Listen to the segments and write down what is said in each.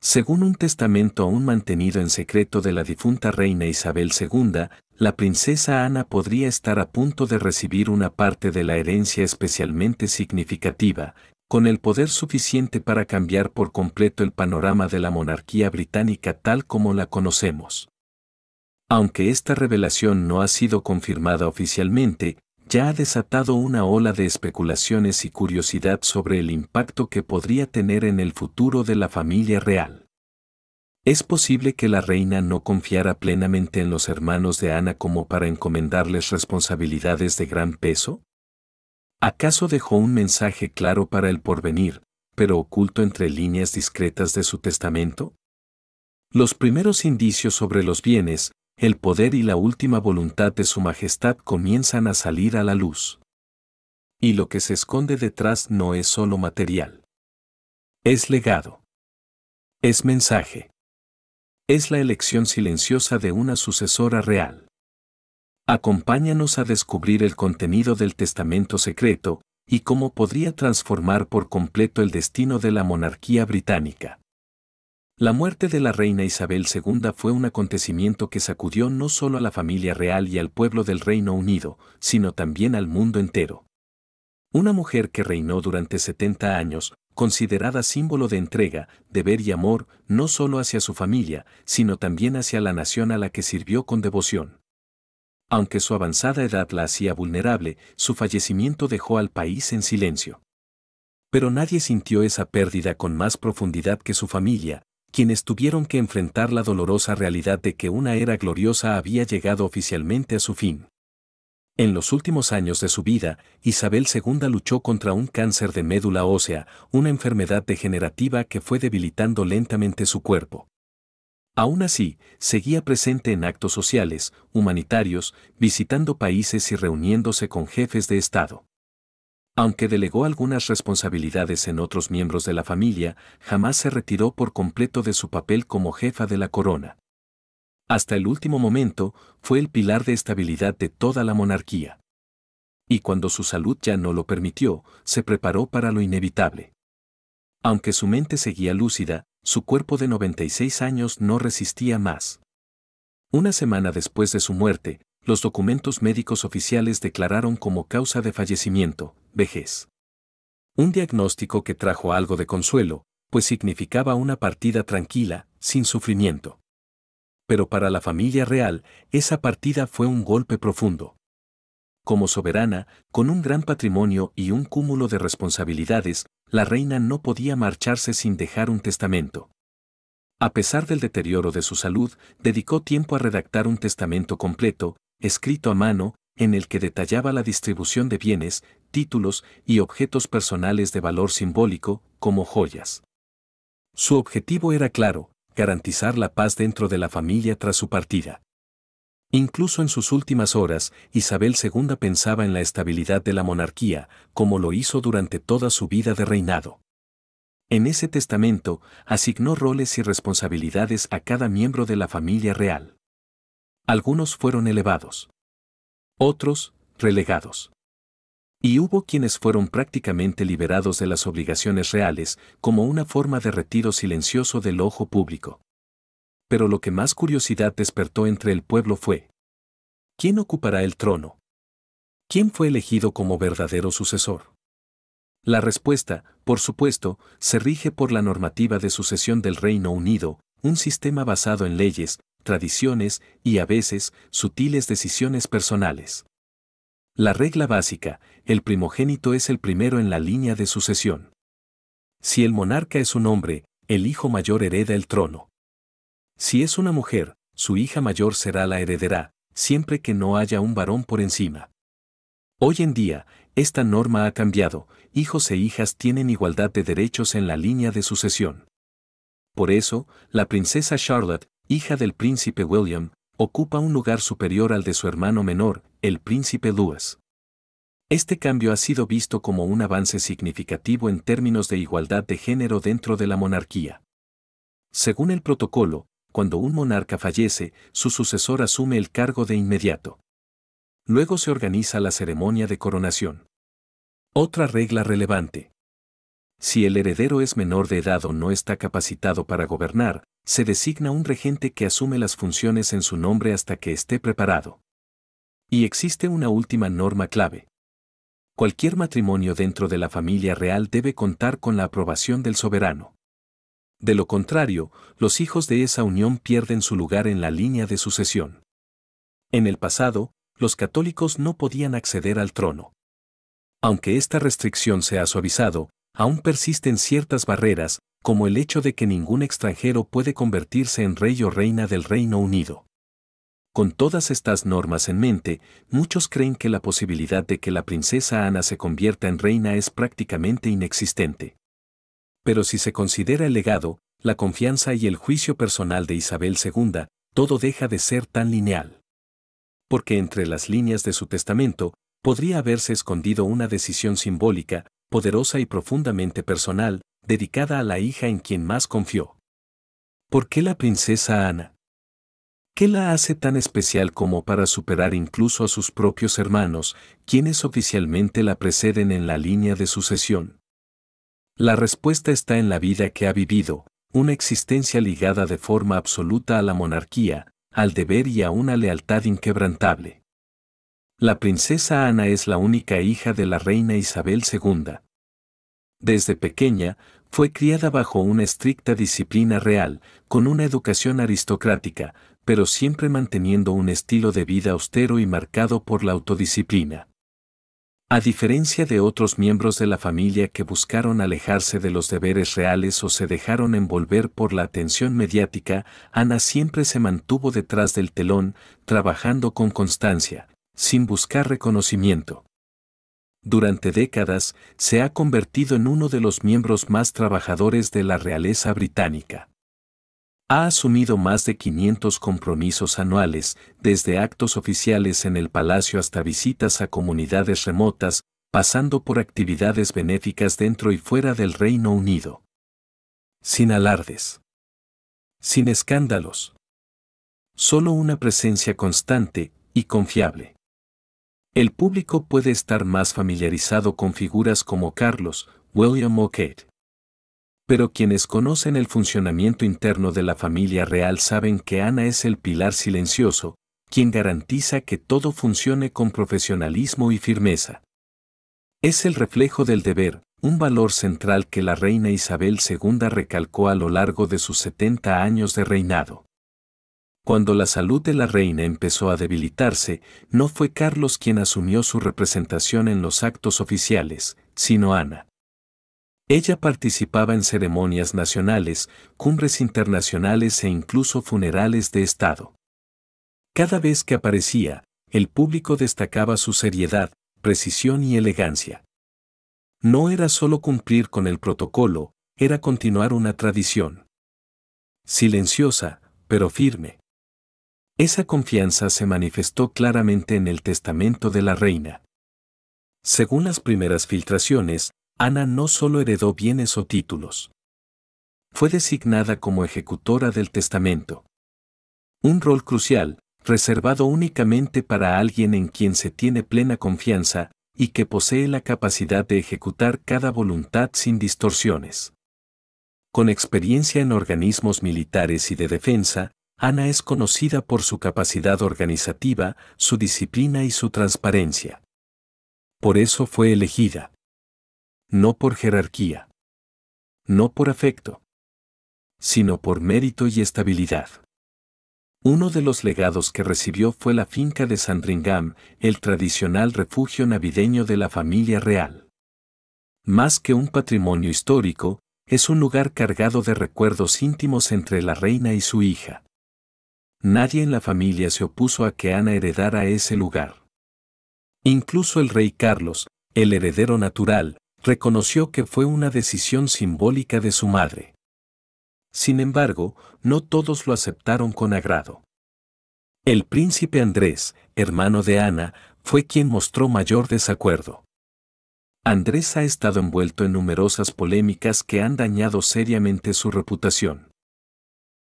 Según un testamento aún mantenido en secreto de la difunta reina Isabel II, la princesa Ana podría estar a punto de recibir una parte de la herencia especialmente significativa, con el poder suficiente para cambiar por completo el panorama de la monarquía británica tal como la conocemos. Aunque esta revelación no ha sido confirmada oficialmente, ya ha desatado una ola de especulaciones y curiosidad sobre el impacto que podría tener en el futuro de la familia real. ¿Es posible que la reina no confiara plenamente en los hermanos de Ana como para encomendarles responsabilidades de gran peso? ¿Acaso dejó un mensaje claro para el porvenir, pero oculto entre líneas discretas de su testamento? Los primeros indicios sobre los bienes, el poder y la última voluntad de su majestad comienzan a salir a la luz. Y lo que se esconde detrás no es solo material. Es legado. Es mensaje. Es la elección silenciosa de una sucesora real. Acompáñanos a descubrir el contenido del testamento secreto y cómo podría transformar por completo el destino de la monarquía británica. La muerte de la reina Isabel II fue un acontecimiento que sacudió no solo a la familia real y al pueblo del Reino Unido, sino también al mundo entero. Una mujer que reinó durante 70 años, considerada símbolo de entrega, deber y amor, no solo hacia su familia, sino también hacia la nación a la que sirvió con devoción. Aunque su avanzada edad la hacía vulnerable, su fallecimiento dejó al país en silencio. Pero nadie sintió esa pérdida con más profundidad que su familia, quienes tuvieron que enfrentar la dolorosa realidad de que una era gloriosa había llegado oficialmente a su fin. En los últimos años de su vida, Isabel II luchó contra un cáncer de médula ósea, una enfermedad degenerativa que fue debilitando lentamente su cuerpo. Aún así, seguía presente en actos sociales, humanitarios, visitando países y reuniéndose con jefes de Estado. Aunque delegó algunas responsabilidades en otros miembros de la familia, jamás se retiró por completo de su papel como jefa de la corona. Hasta el último momento, fue el pilar de estabilidad de toda la monarquía. Y cuando su salud ya no lo permitió, se preparó para lo inevitable. Aunque su mente seguía lúcida, su cuerpo de 96 años no resistía más. Una semana después de su muerte, los documentos médicos oficiales declararon como causa de fallecimiento, vejez. Un diagnóstico que trajo algo de consuelo, pues significaba una partida tranquila, sin sufrimiento. Pero para la familia real, esa partida fue un golpe profundo. Como soberana, con un gran patrimonio y un cúmulo de responsabilidades, la reina no podía marcharse sin dejar un testamento. A pesar del deterioro de su salud, dedicó tiempo a redactar un testamento completo, escrito a mano, en el que detallaba la distribución de bienes, títulos y objetos personales de valor simbólico, como joyas. Su objetivo era claro: garantizar la paz dentro de la familia tras su partida. Incluso en sus últimas horas, Isabel II pensaba en la estabilidad de la monarquía, como lo hizo durante toda su vida de reinado. En ese testamento, asignó roles y responsabilidades a cada miembro de la familia real. Algunos fueron elevados. Otros, relegados. Y hubo quienes fueron prácticamente liberados de las obligaciones reales, como una forma de retiro silencioso del ojo público. Pero lo que más curiosidad despertó entre el pueblo fue: ¿quién ocupará el trono? ¿Quién fue elegido como verdadero sucesor? La respuesta, por supuesto, se rige por la normativa de sucesión del Reino Unido, un sistema basado en leyes, tradiciones y a veces, sutiles decisiones personales. La regla básica: el primogénito es el primero en la línea de sucesión. Si el monarca es un hombre, el hijo mayor hereda el trono. Si es una mujer, su hija mayor será la heredera, siempre que no haya un varón por encima. Hoy en día, esta norma ha cambiado: hijos e hijas tienen igualdad de derechos en la línea de sucesión. Por eso, la princesa Charlotte, hija del príncipe William, ocupa un lugar superior al de su hermano menor, el príncipe Louis. Este cambio ha sido visto como un avance significativo en términos de igualdad de género dentro de la monarquía. Según el protocolo, cuando un monarca fallece, su sucesor asume el cargo de inmediato. Luego se organiza la ceremonia de coronación. Otra regla relevante: Si el heredero es menor de edad o no está capacitado para gobernar, se designa un regente que asume las funciones en su nombre hasta que esté preparado. Y existe una última norma clave. Cualquier matrimonio dentro de la familia real debe contar con la aprobación del soberano. De lo contrario, los hijos de esa unión pierden su lugar en la línea de sucesión. En el pasado, los católicos no podían acceder al trono. Aunque esta restricción se ha suavizado, aún persisten ciertas barreras, como el hecho de que ningún extranjero puede convertirse en rey o reina del Reino Unido. Con todas estas normas en mente, muchos creen que la posibilidad de que la princesa Ana se convierta en reina es prácticamente inexistente. Pero si se considera el legado, la confianza y el juicio personal de Isabel II, todo deja de ser tan lineal. Porque entre las líneas de su testamento, podría haberse escondido una decisión simbólica, poderosa y profundamente personal, dedicada a la hija en quien más confió. ¿Por qué la princesa Ana? ¿Qué la hace tan especial como para superar incluso a sus propios hermanos, quienes oficialmente la preceden en la línea de sucesión? La respuesta está en la vida que ha vivido, una existencia ligada de forma absoluta a la monarquía, al deber y a una lealtad inquebrantable. La princesa Ana es la única hija de la reina Isabel II. Desde pequeña, fue criada bajo una estricta disciplina real, con una educación aristocrática, pero siempre manteniendo un estilo de vida austero y marcado por la autodisciplina. A diferencia de otros miembros de la familia que buscaron alejarse de los deberes reales o se dejaron envolver por la atención mediática, Ana siempre se mantuvo detrás del telón, trabajando con constancia, sin buscar reconocimiento. Durante décadas, se ha convertido en uno de los miembros más trabajadores de la realeza británica. Ha asumido más de 500 compromisos anuales, desde actos oficiales en el palacio hasta visitas a comunidades remotas, pasando por actividades benéficas dentro y fuera del Reino Unido. Sin alardes. Sin escándalos. Solo una presencia constante y confiable. El público puede estar más familiarizado con figuras como Carlos, William o Kate. Pero quienes conocen el funcionamiento interno de la familia real saben que Ana es el pilar silencioso, quien garantiza que todo funcione con profesionalismo y firmeza. Es el reflejo del deber, un valor central que la reina Isabel II recalcó a lo largo de sus 70 años de reinado. Cuando la salud de la reina empezó a debilitarse, no fue Carlos quien asumió su representación en los actos oficiales, sino Ana. Ella participaba en ceremonias nacionales, cumbres internacionales e incluso funerales de Estado. Cada vez que aparecía, el público destacaba su seriedad, precisión y elegancia. No era solo cumplir con el protocolo, era continuar una tradición. Silenciosa, pero firme. Esa confianza se manifestó claramente en el testamento de la reina. Según las primeras filtraciones, Ana no solo heredó bienes o títulos. Fue designada como ejecutora del testamento. Un rol crucial, reservado únicamente para alguien en quien se tiene plena confianza y que posee la capacidad de ejecutar cada voluntad sin distorsiones. Con experiencia en organismos militares y de defensa, Ana es conocida por su capacidad organizativa, su disciplina y su transparencia. Por eso fue elegida. No por jerarquía. No por afecto. Sino por mérito y estabilidad. Uno de los legados que recibió fue la finca de Sandringham, el tradicional refugio navideño de la familia real. Más que un patrimonio histórico, es un lugar cargado de recuerdos íntimos entre la reina y su hija. Nadie en la familia se opuso a que Ana heredara ese lugar. Incluso el rey Carlos, el heredero natural, reconoció que fue una decisión simbólica de su madre. Sin embargo, no todos lo aceptaron con agrado. El príncipe Andrés, hermano de Ana, fue quien mostró mayor desacuerdo. Andrés ha estado envuelto en numerosas polémicas que han dañado seriamente su reputación.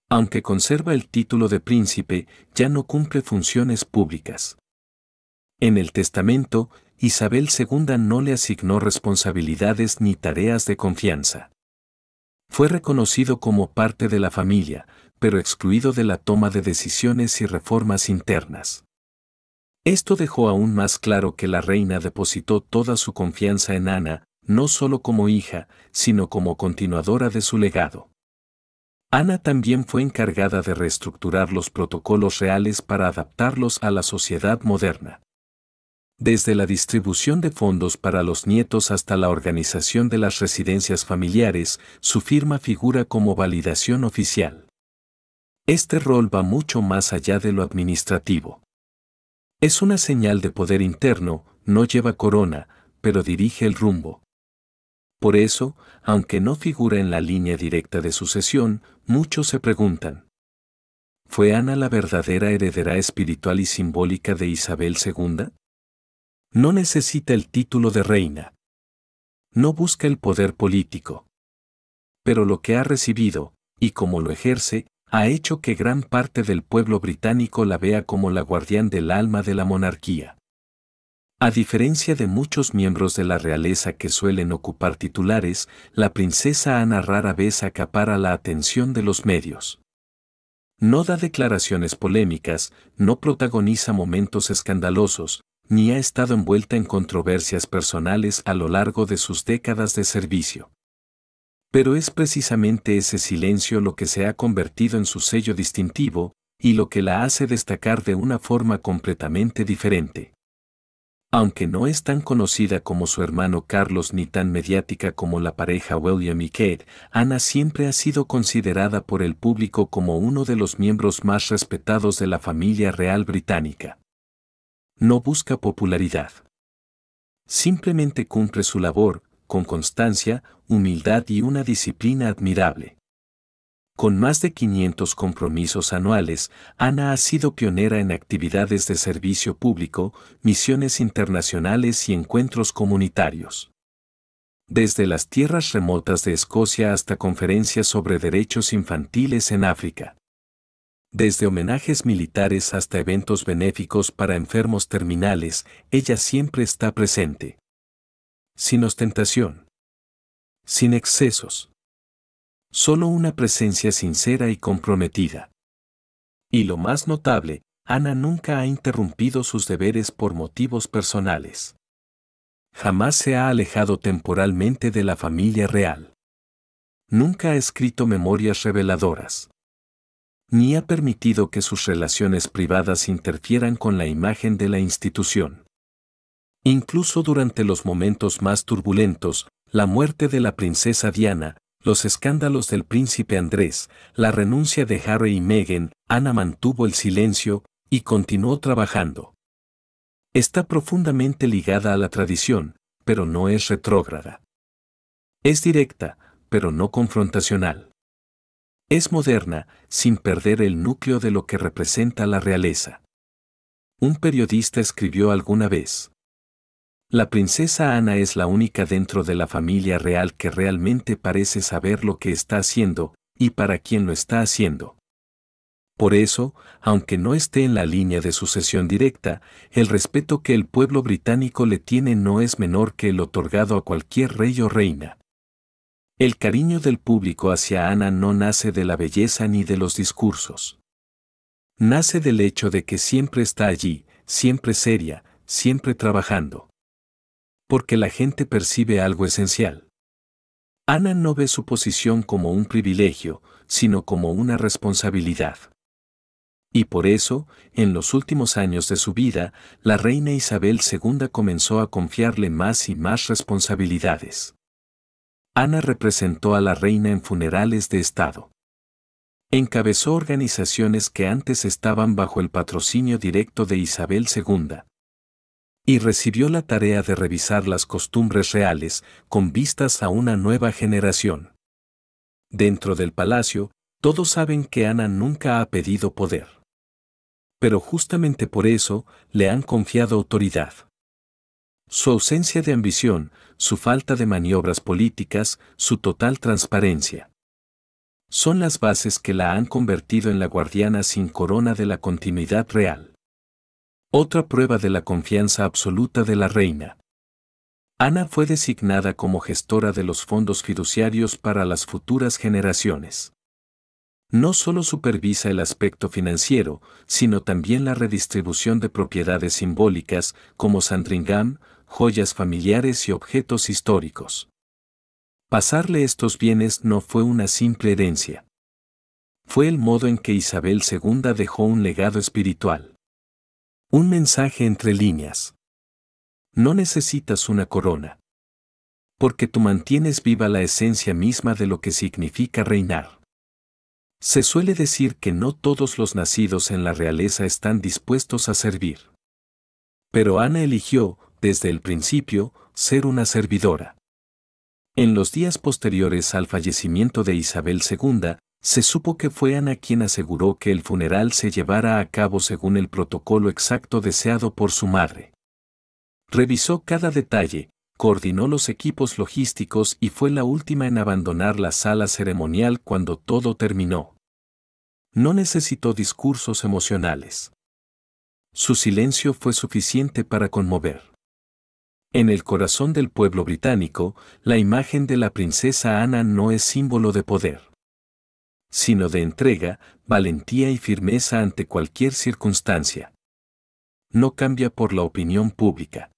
Aunque conserva el título de príncipe, ya no cumple funciones públicas. En el testamento, Isabel II no le asignó responsabilidades ni tareas de confianza. Fue reconocido como parte de la familia, pero excluido de la toma de decisiones y reformas internas. Esto dejó aún más claro que la reina depositó toda su confianza en Ana, no solo como hija, sino como continuadora de su legado. Ana también fue encargada de reestructurar los protocolos reales para adaptarlos a la sociedad moderna. Desde la distribución de fondos para los nietos hasta la organización de las residencias familiares, su firma figura como validación oficial. Este rol va mucho más allá de lo administrativo. Es una señal de poder interno, no lleva corona, pero dirige el rumbo. Por eso, aunque no figura en la línea directa de sucesión, muchos se preguntan: ¿fue Ana la verdadera heredera espiritual y simbólica de Isabel II? No necesita el título de reina. No busca el poder político. Pero lo que ha recibido, y cómo lo ejerce, ha hecho que gran parte del pueblo británico la vea como la guardián del alma de la monarquía. A diferencia de muchos miembros de la realeza que suelen ocupar titulares, la princesa Ana rara vez acapara la atención de los medios. No da declaraciones polémicas, no protagoniza momentos escandalosos, ni ha estado envuelta en controversias personales a lo largo de sus décadas de servicio. Pero es precisamente ese silencio lo que se ha convertido en su sello distintivo, y lo que la hace destacar de una forma completamente diferente. Aunque no es tan conocida como su hermano Carlos ni tan mediática como la pareja William y Kate, Ana siempre ha sido considerada por el público como uno de los miembros más respetados de la familia real británica. No busca popularidad. Simplemente cumple su labor, con constancia, humildad y una disciplina admirable. Con más de 500 compromisos anuales, Ana ha sido pionera en actividades de servicio público, misiones internacionales y encuentros comunitarios. Desde las tierras remotas de Escocia hasta conferencias sobre derechos infantiles en África. Desde homenajes militares hasta eventos benéficos para enfermos terminales, ella siempre está presente. Sin ostentación. Sin excesos. Solo una presencia sincera y comprometida. Y lo más notable, Ana nunca ha interrumpido sus deberes por motivos personales. Jamás se ha alejado temporalmente de la familia real. Nunca ha escrito memorias reveladoras. Ni ha permitido que sus relaciones privadas interfieran con la imagen de la institución. Incluso durante los momentos más turbulentos, la muerte de la princesa Diana, los escándalos del príncipe Andrés, la renuncia de Harry y Meghan, Ana mantuvo el silencio y continuó trabajando. Está profundamente ligada a la tradición, pero no es retrógrada. Es directa, pero no confrontacional. Es moderna, sin perder el núcleo de lo que representa la realeza. Un periodista escribió alguna vez: la princesa Ana es la única dentro de la familia real que realmente parece saber lo que está haciendo, y para quién lo está haciendo. Por eso, aunque no esté en la línea de sucesión directa, el respeto que el pueblo británico le tiene no es menor que el otorgado a cualquier rey o reina. El cariño del público hacia Ana no nace de la belleza ni de los discursos. Nace del hecho de que siempre está allí, siempre seria, siempre trabajando. Porque la gente percibe algo esencial. Ana no ve su posición como un privilegio, sino como una responsabilidad. Y por eso, en los últimos años de su vida, la reina Isabel II comenzó a confiarle más y más responsabilidades. Ana representó a la reina en funerales de Estado. Encabezó organizaciones que antes estaban bajo el patrocinio directo de Isabel II. Y recibió la tarea de revisar las costumbres reales, con vistas a una nueva generación. Dentro del palacio, todos saben que Ana nunca ha pedido poder. Pero justamente por eso, le han confiado autoridad. Su ausencia de ambición, su falta de maniobras políticas, su total transparencia. Son las bases que la han convertido en la guardiana sin corona de la continuidad real. Otra prueba de la confianza absoluta de la reina. Ana fue designada como gestora de los fondos fiduciarios para las futuras generaciones. No solo supervisa el aspecto financiero, sino también la redistribución de propiedades simbólicas como Sandringham, joyas familiares y objetos históricos. Pasarle estos bienes no fue una simple herencia. Fue el modo en que Isabel II dejó un legado espiritual. Un mensaje entre líneas. No necesitas una corona. Porque tú mantienes viva la esencia misma de lo que significa reinar. Se suele decir que no todos los nacidos en la realeza están dispuestos a servir. Pero Ana eligió, desde el principio, ser una servidora. En los días posteriores al fallecimiento de Isabel II, se supo que fue Ana quien aseguró que el funeral se llevara a cabo según el protocolo exacto deseado por su madre. Revisó cada detalle, coordinó los equipos logísticos y fue la última en abandonar la sala ceremonial cuando todo terminó. No necesitó discursos emocionales. Su silencio fue suficiente para conmover. En el corazón del pueblo británico, la imagen de la princesa Ana no es símbolo de poder, sino de entrega, valentía y firmeza ante cualquier circunstancia. No cambia por la opinión pública.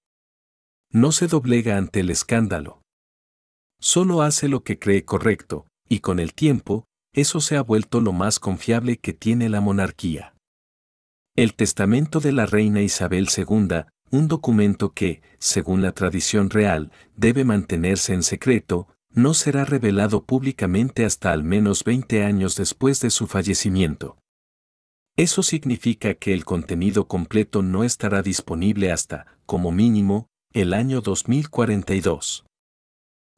No se doblega ante el escándalo. Solo hace lo que cree correcto, y con el tiempo, eso se ha vuelto lo más confiable que tiene la monarquía. El testamento de la reina Isabel II, un documento que, según la tradición real, debe mantenerse en secreto, no será revelado públicamente hasta al menos 20 años después de su fallecimiento. Eso significa que el contenido completo no estará disponible hasta, como mínimo, el año 2042.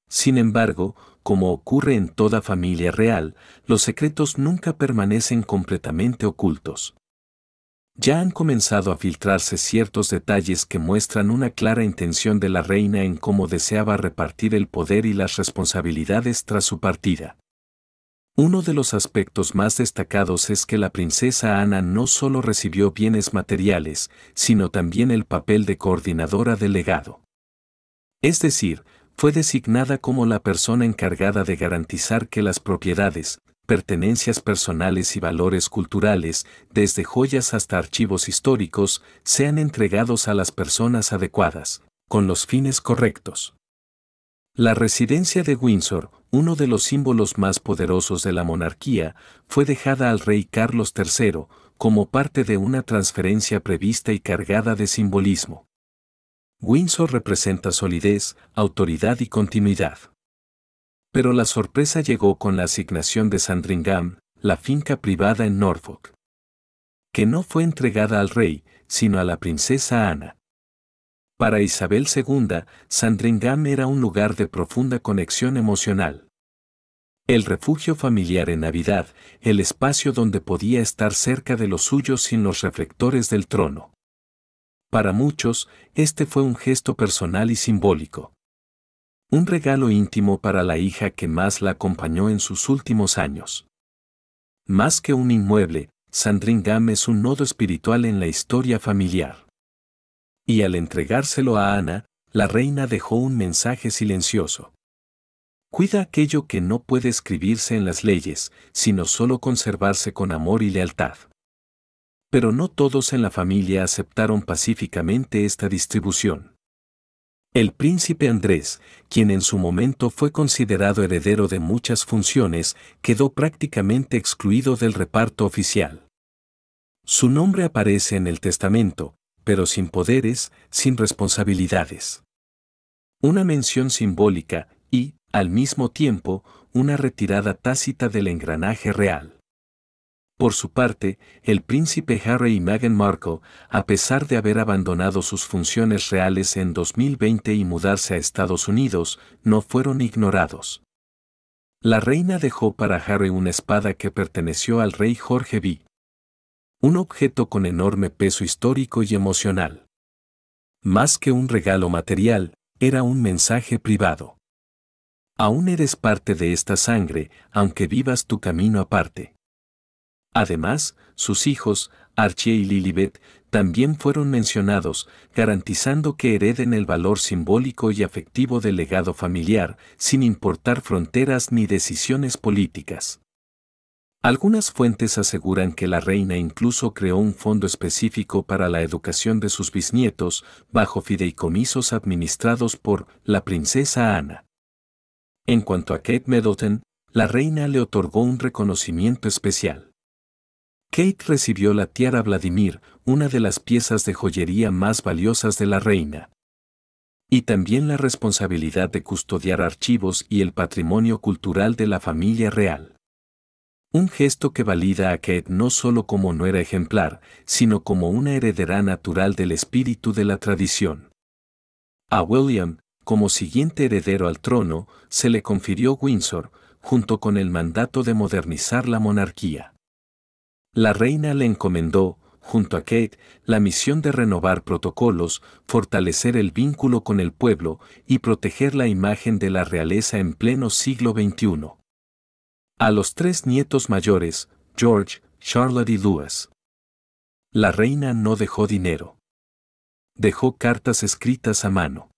Sin embargo, como ocurre en toda familia real, los secretos nunca permanecen completamente ocultos. Ya han comenzado a filtrarse ciertos detalles que muestran una clara intención de la reina en cómo deseaba repartir el poder y las responsabilidades tras su partida. Uno de los aspectos más destacados es que la princesa Ana no solo recibió bienes materiales, sino también el papel de coordinadora del legado. Es decir, fue designada como la persona encargada de garantizar que las propiedades, pertenencias personales y valores culturales, desde joyas hasta archivos históricos, sean entregados a las personas adecuadas, con los fines correctos. La residencia de Windsor, uno de los símbolos más poderosos de la monarquía, fue dejada al rey Carlos III, como parte de una transferencia prevista y cargada de simbolismo. Windsor representa solidez, autoridad y continuidad. Pero la sorpresa llegó con la asignación de Sandringham, la finca privada en Norfolk, que no fue entregada al rey, sino a la princesa Ana. Para Isabel II, Sandringham era un lugar de profunda conexión emocional. El refugio familiar en Navidad, el espacio donde podía estar cerca de los suyos sin los reflectores del trono. Para muchos, este fue un gesto personal y simbólico. Un regalo íntimo para la hija que más la acompañó en sus últimos años. Más que un inmueble, Sandringham es un nodo espiritual en la historia familiar. Y al entregárselo a Ana, la reina dejó un mensaje silencioso. Cuida aquello que no puede escribirse en las leyes, sino solo conservarse con amor y lealtad. Pero no todos en la familia aceptaron pacíficamente esta distribución. El príncipe Andrés, quien en su momento fue considerado heredero de muchas funciones, quedó prácticamente excluido del reparto oficial. Su nombre aparece en el testamento, pero sin poderes, sin responsabilidades. Una mención simbólica y, al mismo tiempo, una retirada tácita del engranaje real. Por su parte, el príncipe Harry y Meghan Markle, a pesar de haber abandonado sus funciones reales en 2020 y mudarse a Estados Unidos, no fueron ignorados. La reina dejó para Harry una espada que perteneció al rey Jorge V. Un objeto con enorme peso histórico y emocional. Más que un regalo material, era un mensaje privado. Aún eres parte de esta sangre, aunque vivas tu camino aparte. Además, sus hijos, Archie y Lilibet, también fueron mencionados, garantizando que hereden el valor simbólico y afectivo del legado familiar, sin importar fronteras ni decisiones políticas. Algunas fuentes aseguran que la reina incluso creó un fondo específico para la educación de sus bisnietos, bajo fideicomisos administrados por la princesa Ana. En cuanto a Kate Middleton, la reina le otorgó un reconocimiento especial. Kate recibió la tiara Vladimir, una de las piezas de joyería más valiosas de la reina. Y también la responsabilidad de custodiar archivos y el patrimonio cultural de la familia real. Un gesto que valida a Kate no solo como nuera ejemplar, sino como una heredera natural del espíritu de la tradición. A William, como siguiente heredero al trono, se le confirió Windsor, junto con el mandato de modernizar la monarquía. La reina le encomendó, junto a Kate, la misión de renovar protocolos, fortalecer el vínculo con el pueblo y proteger la imagen de la realeza en pleno siglo XXI. A los 3 nietos mayores, George, Charlotte y Louis. La reina no dejó dinero. Dejó cartas escritas a mano.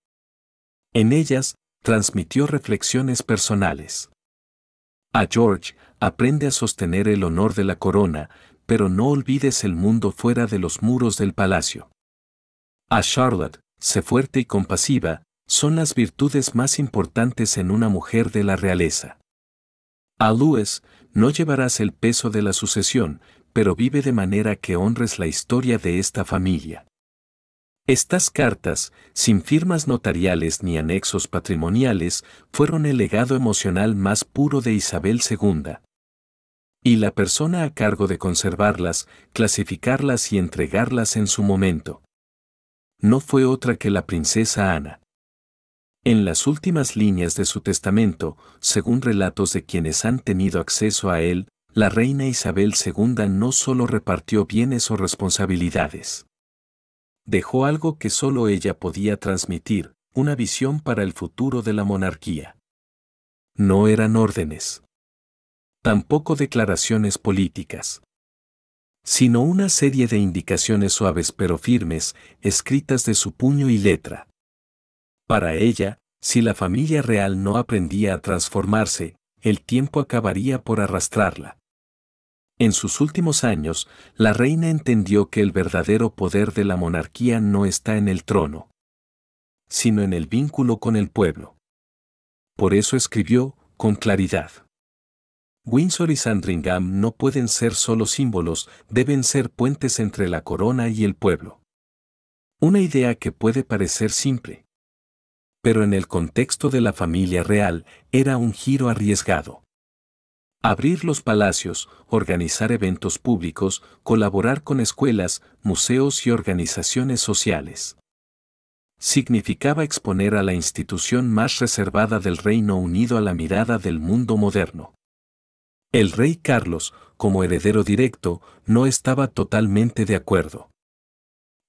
En ellas, transmitió reflexiones personales. A George, aprende a sostener el honor de la corona, pero no olvides el mundo fuera de los muros del palacio. A Charlotte, sé fuerte y compasiva, son las virtudes más importantes en una mujer de la realeza. A Louis, no llevarás el peso de la sucesión, pero vive de manera que honres la historia de esta familia. Estas cartas, sin firmas notariales ni anexos patrimoniales, fueron el legado emocional más puro de Isabel II. Y la persona a cargo de conservarlas, clasificarlas y entregarlas en su momento. No fue otra que la princesa Ana. En las últimas líneas de su testamento, según relatos de quienes han tenido acceso a él, la reina Isabel II no solo repartió bienes o responsabilidades. Dejó algo que solo ella podía transmitir, una visión para el futuro de la monarquía. No eran órdenes. Tampoco declaraciones políticas. Sino una serie de indicaciones suaves pero firmes, escritas de su puño y letra. Para ella, si la familia real no aprendía a transformarse, el tiempo acabaría por arrastrarla. En sus últimos años, la reina entendió que el verdadero poder de la monarquía no está en el trono, sino en el vínculo con el pueblo. Por eso escribió, con claridad: Windsor y Sandringham no pueden ser solo símbolos, deben ser puentes entre la corona y el pueblo. Una idea que puede parecer simple, pero en el contexto de la familia real, era un giro arriesgado. Abrir los palacios, organizar eventos públicos, colaborar con escuelas, museos y organizaciones sociales. Significaba exponer a la institución más reservada del Reino Unido a la mirada del mundo moderno. El rey Carlos, como heredero directo, no estaba totalmente de acuerdo.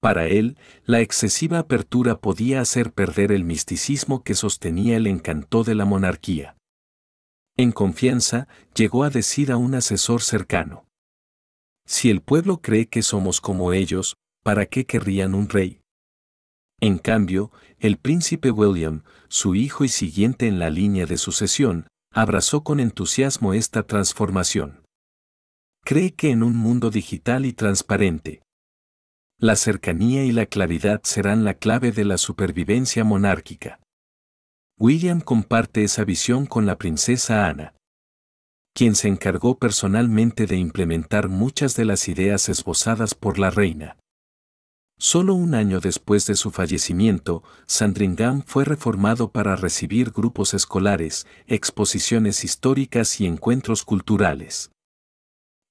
Para él, la excesiva apertura podía hacer perder el misticismo que sostenía el encanto de la monarquía. En confianza, llegó a decir a un asesor cercano: si el pueblo cree que somos como ellos, ¿para qué querrían un rey? En cambio, el príncipe William, su hijo y siguiente en la línea de sucesión, abrazó con entusiasmo esta transformación. Cree que en un mundo digital y transparente, la cercanía y la claridad serán la clave de la supervivencia monárquica. William comparte esa visión con la princesa Ana, quien se encargó personalmente de implementar muchas de las ideas esbozadas por la reina. Solo un año después de su fallecimiento, Sandringham fue reformado para recibir grupos escolares, exposiciones históricas y encuentros culturales.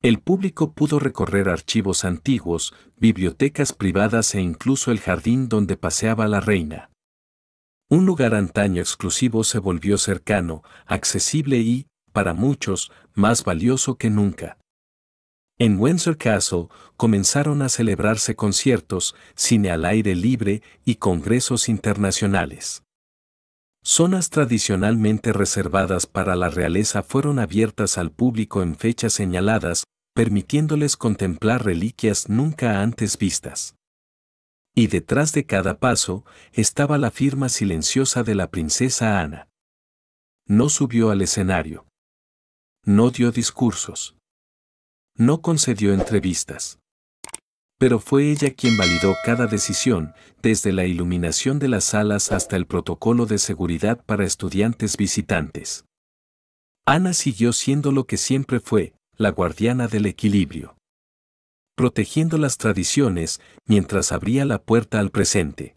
El público pudo recorrer archivos antiguos, bibliotecas privadas e incluso el jardín donde paseaba la reina. Un lugar antaño exclusivo se volvió cercano, accesible y, para muchos, más valioso que nunca. En Windsor Castle comenzaron a celebrarse conciertos, cine al aire libre y congresos internacionales. Zonas tradicionalmente reservadas para la realeza fueron abiertas al público en fechas señaladas, permitiéndoles contemplar reliquias nunca antes vistas. Y detrás de cada paso estaba la firma silenciosa de la princesa Ana. No subió al escenario. No dio discursos. No concedió entrevistas. Pero fue ella quien validó cada decisión, desde la iluminación de las salas hasta el protocolo de seguridad para estudiantes visitantes. Ana siguió siendo lo que siempre fue, la guardiana del equilibrio. Protegiendo las tradiciones, mientras abría la puerta al presente.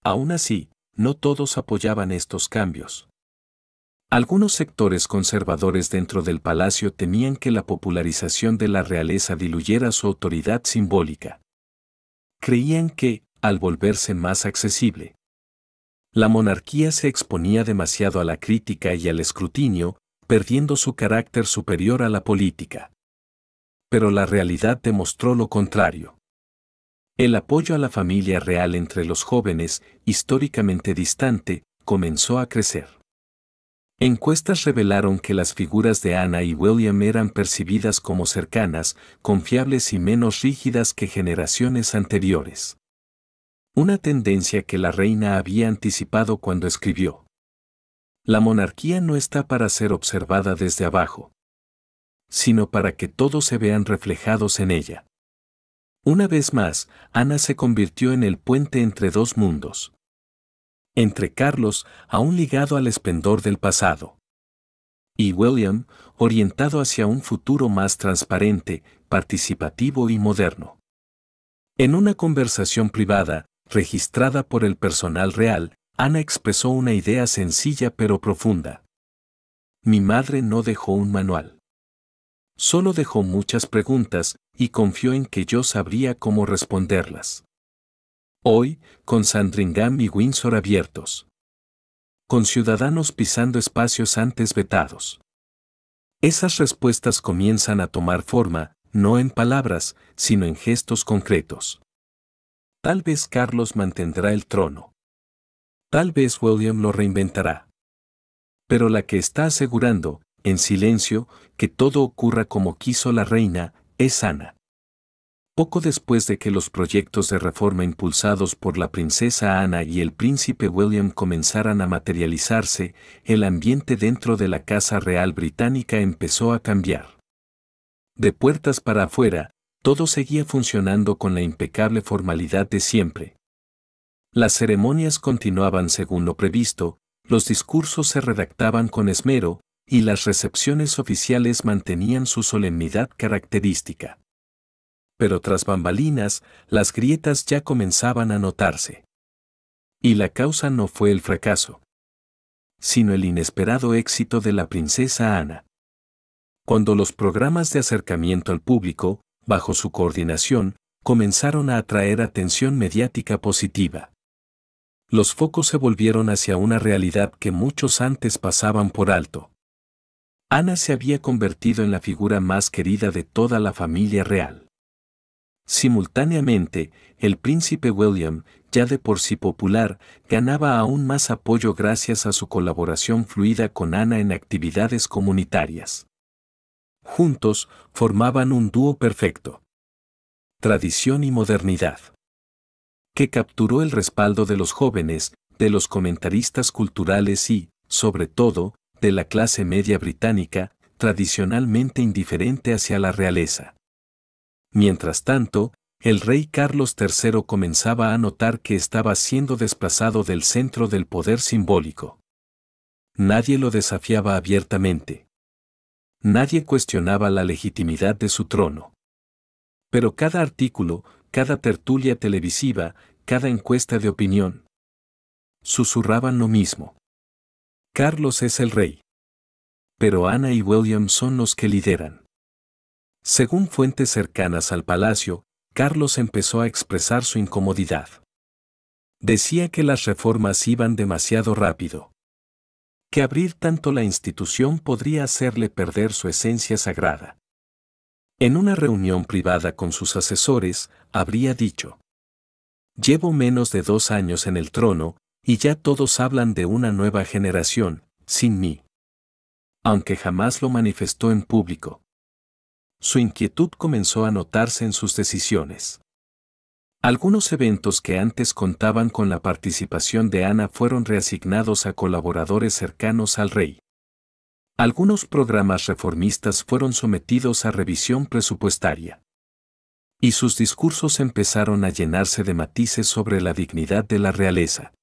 Aún así, no todos apoyaban estos cambios. Algunos sectores conservadores dentro del palacio temían que la popularización de la realeza diluyera su autoridad simbólica. Creían que, al volverse más accesible, la monarquía se exponía demasiado a la crítica y al escrutinio, perdiendo su carácter superior a la política. Pero la realidad demostró lo contrario. El apoyo a la familia real entre los jóvenes, históricamente distante, comenzó a crecer. Encuestas revelaron que las figuras de Ana y William eran percibidas como cercanas, confiables y menos rígidas que generaciones anteriores. Una tendencia que la reina había anticipado cuando escribió: "La monarquía no está para ser observada desde abajo, sino para que todos se vean reflejados en ella". Una vez más, Ana se convirtió en el puente entre dos mundos. Entre Carlos, aún ligado al esplendor del pasado, y William, orientado hacia un futuro más transparente, participativo y moderno. En una conversación privada, registrada por el personal real, Ana expresó una idea sencilla pero profunda. Mi madre no dejó un manual. Solo dejó muchas preguntas y confió en que yo sabría cómo responderlas. Hoy, con Sandringham y Windsor abiertos. Con ciudadanos pisando espacios antes vetados. Esas respuestas comienzan a tomar forma, no en palabras, sino en gestos concretos. Tal vez Carlos mantendrá el trono. Tal vez William lo reinventará. Pero la que está asegurando, en silencio, que todo ocurra como quiso la reina, es Ana. Poco después de que los proyectos de reforma impulsados por la princesa Ana y el príncipe William comenzaran a materializarse, el ambiente dentro de la Casa Real Británica empezó a cambiar. De puertas para afuera, todo seguía funcionando con la impecable formalidad de siempre. Las ceremonias continuaban según lo previsto, los discursos se redactaban con esmero, y las recepciones oficiales mantenían su solemnidad característica. Pero tras bambalinas, las grietas ya comenzaban a notarse. Y la causa no fue el fracaso, sino el inesperado éxito de la princesa Ana. Cuando los programas de acercamiento al público, bajo su coordinación, comenzaron a atraer atención mediática positiva. Los focos se volvieron hacia una realidad que muchos antes pasaban por alto. Ana se había convertido en la figura más querida de toda la familia real. Simultáneamente, el príncipe William, ya de por sí popular, ganaba aún más apoyo gracias a su colaboración fluida con Ana en actividades comunitarias. Juntos, formaban un dúo perfecto. Tradición y modernidad. Que capturó el respaldo de los jóvenes, de los comentaristas culturales y, sobre todo, de la clase media británica, tradicionalmente indiferente hacia la realeza. Mientras tanto, el rey Carlos III comenzaba a notar que estaba siendo desplazado del centro del poder simbólico. Nadie lo desafiaba abiertamente. Nadie cuestionaba la legitimidad de su trono. Pero cada artículo, cada tertulia televisiva, cada encuesta de opinión, susurraban lo mismo. Carlos es el rey. Pero Ana y William son los que lideran. Según fuentes cercanas al palacio, Carlos empezó a expresar su incomodidad. Decía que las reformas iban demasiado rápido. Que abrir tanto la institución podría hacerle perder su esencia sagrada. En una reunión privada con sus asesores, habría dicho: "Llevo menos de 2 años en el trono, y ya todos hablan de una nueva generación, sin mí". Aunque jamás lo manifestó en público. Su inquietud comenzó a notarse en sus decisiones. Algunos eventos que antes contaban con la participación de Ana fueron reasignados a colaboradores cercanos al rey. Algunos programas reformistas fueron sometidos a revisión presupuestaria. Y sus discursos empezaron a llenarse de matices sobre la dignidad de la realeza,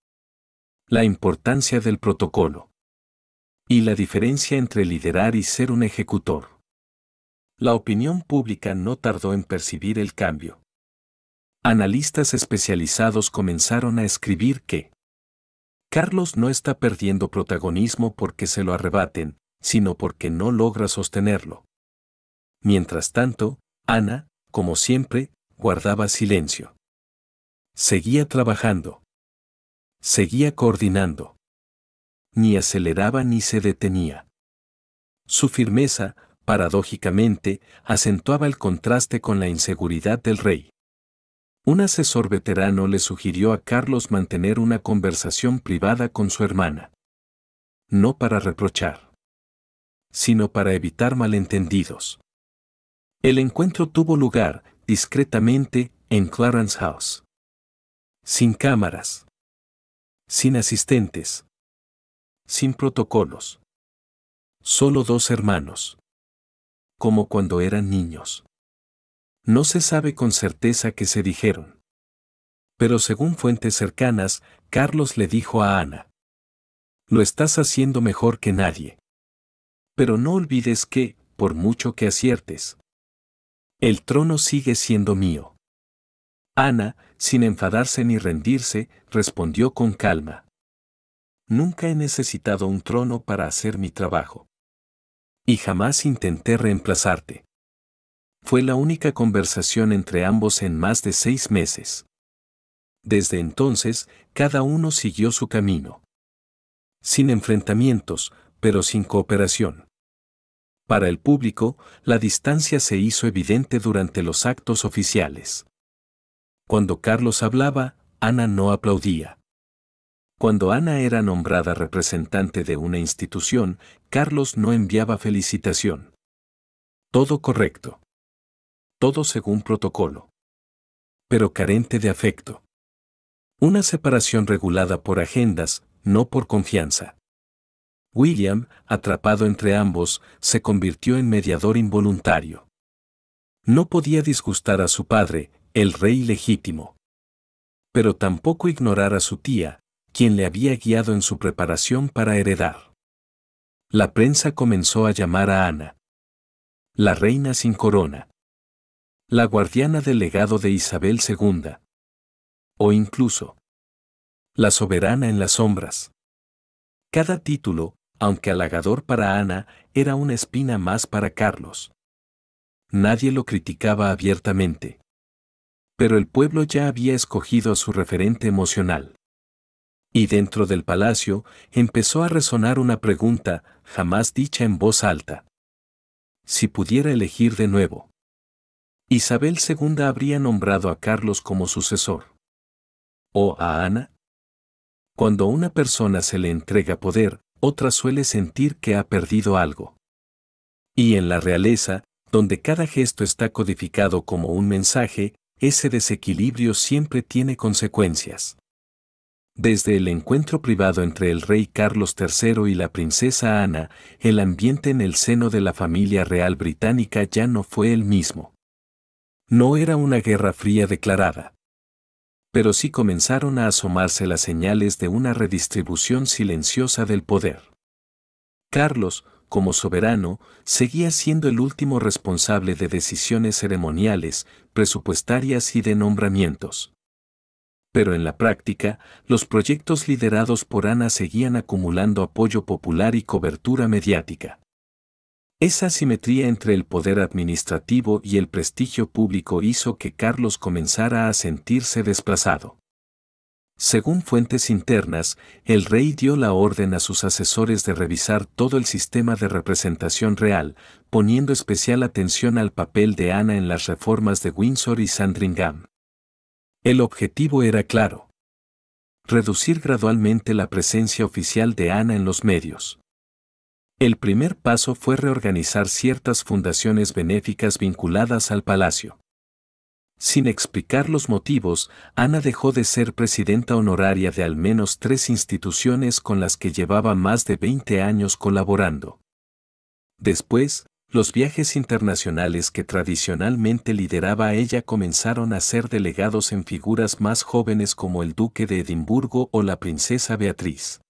la importancia del protocolo y la diferencia entre liderar y ser un ejecutor. La opinión pública no tardó en percibir el cambio. Analistas especializados comenzaron a escribir que Carlos no está perdiendo protagonismo porque se lo arrebaten, sino porque no logra sostenerlo. Mientras tanto, Ana, como siempre, guardaba silencio. Seguía trabajando. Seguía coordinando. Ni aceleraba ni se detenía. Su firmeza, paradójicamente, acentuaba el contraste con la inseguridad del rey. Un asesor veterano le sugirió a Carlos mantener una conversación privada con su hermana. No para reprochar, sino para evitar malentendidos. El encuentro tuvo lugar, discretamente, en Clarence House. Sin cámaras. Sin asistentes. Sin protocolos. Solo dos hermanos. Como cuando eran niños. No se sabe con certeza qué se dijeron. Pero según fuentes cercanas, Carlos le dijo a Ana: «Lo estás haciendo mejor que nadie. Pero no olvides que, por mucho que aciertes, el trono sigue siendo mío». Ana, sin enfadarse ni rendirse, respondió con calma: «Nunca he necesitado un trono para hacer mi trabajo. Y jamás intenté reemplazarte». Fue la única conversación entre ambos en más de 6 meses. Desde entonces, cada uno siguió su camino. Sin enfrentamientos, pero sin cooperación. Para el público, la distancia se hizo evidente durante los actos oficiales. Cuando Carlos hablaba, Ana no aplaudía. Cuando Ana era nombrada representante de una institución, Carlos no enviaba felicitación. Todo correcto. Todo según protocolo. Pero carente de afecto. Una separación regulada por agendas, no por confianza. William, atrapado entre ambos, se convirtió en mediador involuntario. No podía disgustar a su padre, el rey legítimo. Pero tampoco ignorar a su tía, quien le había guiado en su preparación para heredar. La prensa comenzó a llamar a Ana la reina sin corona, la guardiana del legado de Isabel II, o incluso la soberana en las sombras. Cada título, aunque halagador para Ana, era una espina más para Carlos. Nadie lo criticaba abiertamente. Pero el pueblo ya había escogido a su referente emocional. Y dentro del palacio empezó a resonar una pregunta, jamás dicha en voz alta. Si pudiera elegir de nuevo, ¿Isabel II habría nombrado a Carlos como sucesor? ¿O a Ana? Cuando a una persona se le entrega poder, otra suele sentir que ha perdido algo. Y en la realeza, donde cada gesto está codificado como un mensaje, ese desequilibrio siempre tiene consecuencias. Desde el encuentro privado entre el rey Carlos III y la princesa Ana, el ambiente en el seno de la familia real británica ya no fue el mismo. No era una guerra fría declarada. Pero sí comenzaron a asomarse las señales de una redistribución silenciosa del poder. Carlos, como soberano, seguía siendo el último responsable de decisiones ceremoniales, presupuestarias y de nombramientos. Pero en la práctica, los proyectos liderados por Ana seguían acumulando apoyo popular y cobertura mediática. Esa asimetría entre el poder administrativo y el prestigio público hizo que Carlos comenzara a sentirse desplazado. Según fuentes internas, el rey dio la orden a sus asesores de revisar todo el sistema de representación real, poniendo especial atención al papel de Ana en las reformas de Windsor y Sandringham. El objetivo era claro: reducir gradualmente la presencia oficial de Ana en los medios. El primer paso fue reorganizar ciertas fundaciones benéficas vinculadas al palacio. Sin explicar los motivos, Ana dejó de ser presidenta honoraria de al menos 3 instituciones con las que llevaba más de 20 años colaborando. Después, los viajes internacionales que tradicionalmente lideraba ella comenzaron a ser delegados en figuras más jóvenes como el Duque de Edimburgo o la Princesa Beatriz.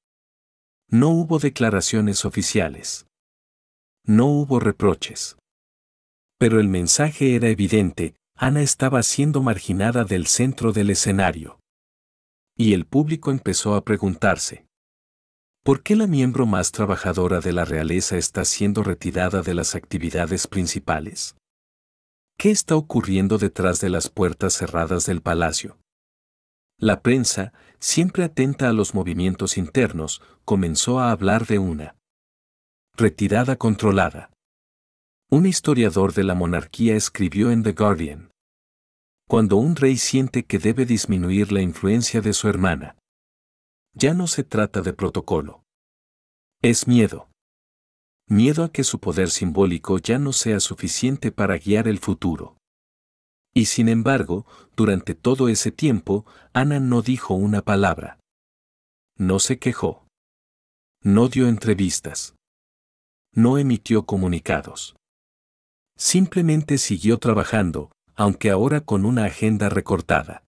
No hubo declaraciones oficiales. No hubo reproches. Pero el mensaje era evidente: Ana estaba siendo marginada del centro del escenario. Y el público empezó a preguntarse: ¿por qué la miembro más trabajadora de la realeza está siendo retirada de las actividades principales? ¿Qué está ocurriendo detrás de las puertas cerradas del palacio? La prensa, siempre atenta a los movimientos internos, comenzó a hablar de una retirada controlada. Un historiador de la monarquía escribió en The Guardian: cuando un rey siente que debe disminuir la influencia de su hermana, ya no se trata de protocolo. Es miedo. Miedo a que su poder simbólico ya no sea suficiente para guiar el futuro. Y sin embargo, durante todo ese tiempo, Ana no dijo una palabra. No se quejó. No dio entrevistas. No emitió comunicados. Simplemente siguió trabajando, aunque ahora con una agenda recortada.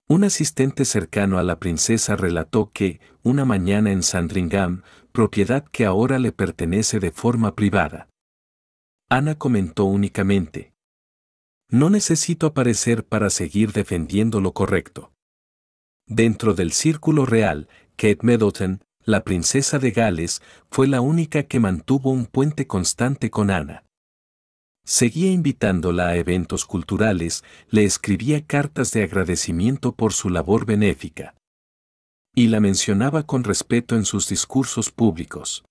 Un asistente cercano a la princesa relató que, una mañana en Sandringham, propiedad que ahora le pertenece de forma privada, Ana comentó únicamente: no necesito aparecer para seguir defendiendo lo correcto. Dentro del círculo real, Kate Middleton, la princesa de Gales, fue la única que mantuvo un puente constante con Ana. Seguía invitándola a eventos culturales, le escribía cartas de agradecimiento por su labor benéfica. Y la mencionaba con respeto en sus discursos públicos.